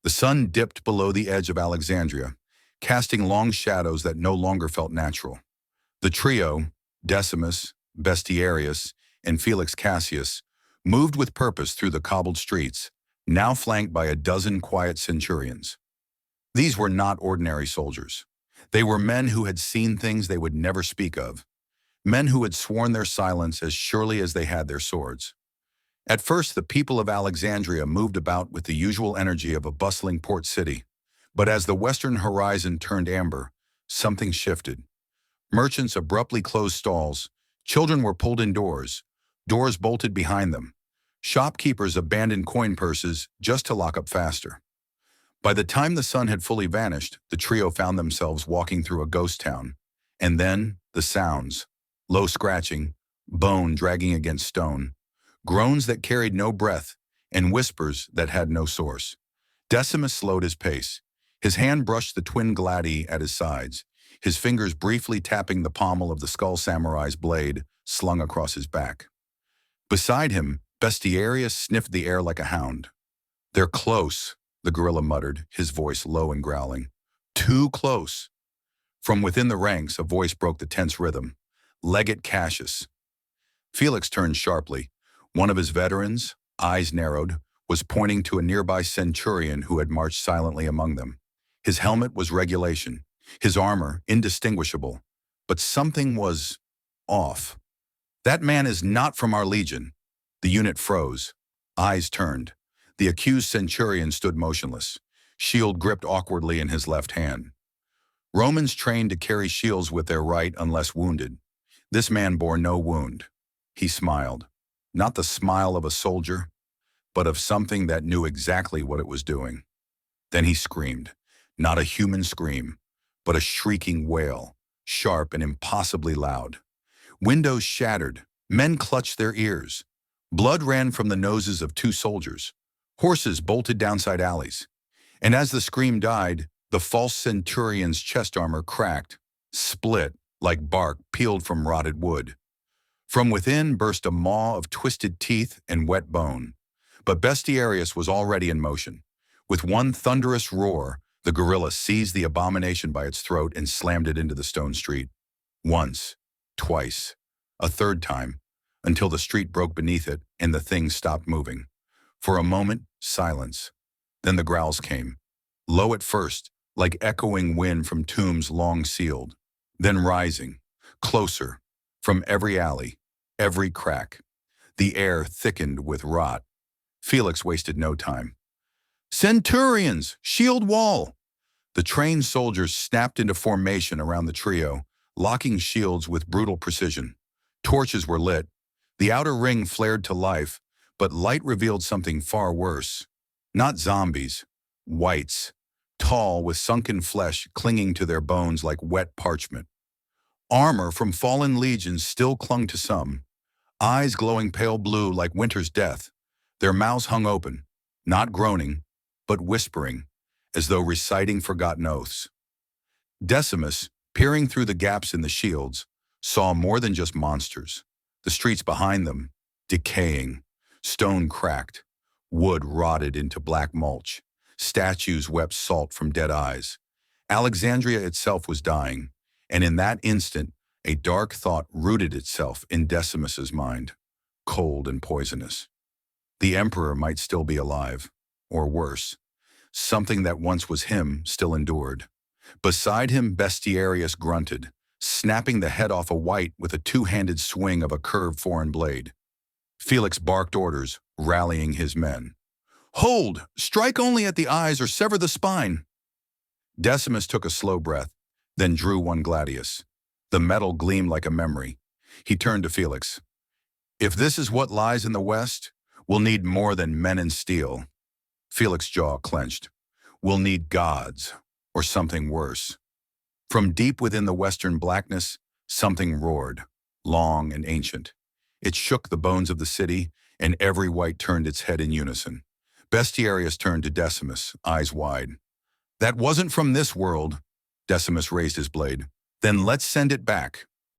The sun dipped below the edge of Alexandria, casting long shadows that no longer felt natural. The trio, Decimus, Bestiarius, and Felix Cassius, moved with purpose through the cobbled streets, now flanked by a dozen quiet centurions. These were not ordinary soldiers. They were men who had seen things they would never speak of, men who had sworn their silence as surely as they had their swords. At first, the people of Alexandria moved about with the usual energy of a bustling port city. But as the western horizon turned amber, something shifted. Merchants abruptly closed stalls, children were pulled indoors, doors bolted behind them. Shopkeepers abandoned coin purses just to lock up faster. By the time the sun had fully vanished, the trio found themselves walking through a ghost town. And then, the sounds. Low scratching, bone dragging against stone, groans that carried no breath, and whispers that had no source. Decimus slowed his pace. His hand brushed the twin gladi at his sides, his fingers briefly tapping the pommel of the skull samurai's blade slung across his back. Beside him, Bestiarius sniffed the air like a hound. "They're close," the gorilla muttered, his voice low and growling. "Too close." From within the ranks, a voice broke the tense rhythm. "Legate Cassius." Felix turned sharply. One of his veterans, eyes narrowed, was pointing to a nearby centurion who had marched silently among them. His helmet was regulation, his armor indistinguishable, but something was off. "That man is not from our legion." The unit froze. Eyes turned. The accused centurion stood motionless, shield gripped awkwardly in his left hand. Romans trained to carry shields with their right unless wounded. This man bore no wound. He smiled. Not the smile of a soldier, but of something that knew exactly what it was doing. Then he screamed. Not a human scream, but a shrieking wail, sharp and impossibly loud. Windows shattered. Men clutched their ears. Blood ran from the noses of two soldiers. Horses bolted down side alleys. And as the scream died, the false centurion's chest armor cracked, split like bark peeled from rotted wood. From within burst a maw of twisted teeth and wet bone. But Bestiarius was already in motion. With one thunderous roar, the gorilla seized the abomination by its throat and slammed it into the stone street. Once, twice, a third time, until the street broke beneath it and the thing stopped moving. For a moment, silence. Then the growls came. Low at first, like echoing wind from tombs long sealed. Then rising, closer, from every alley, every crack. The air thickened with rot. Felix wasted no time. "Centurions! Shield wall!" The trained soldiers snapped into formation around the trio, locking shields with brutal precision. Torches were lit. The outer ring flared to life, but light revealed something far worse. Not zombies, whites, tall with sunken flesh clinging to their bones like wet parchment. Armor from fallen legions still clung to some, eyes glowing pale blue like winter's death. Their mouths hung open, not groaning, but whispering, as though reciting forgotten oaths. Decimus, peering through the gaps in the shields, saw more than just monsters. The streets behind them, decaying, stone cracked, wood rotted into black mulch, statues wept salt from dead eyes. Alexandria itself was dying, and in that instant, a dark thought rooted itself in Decimus's mind, cold and poisonous. The emperor might still be alive, or worse, something that once was him still endured. Beside him, Bestiarius grunted, snapping the head off a white with a two-handed swing of a curved foreign blade. Felix barked orders, rallying his men. "Hold! Strike only at the eyes or sever the spine!" Decimus took a slow breath, then drew one gladius. The metal gleamed like a memory. He turned to Felix. "If this is what lies in the west, we'll need more than men and steel." Felix's jaw clenched. "We'll need gods, or something worse." From deep within the western blackness, something roared, long and ancient. It shook the bones of the city, and every white turned its head in unison. Bestiarius turned to Decimus, eyes wide. "That wasn't from this world." Decimus raised his blade. "Then let's send it back."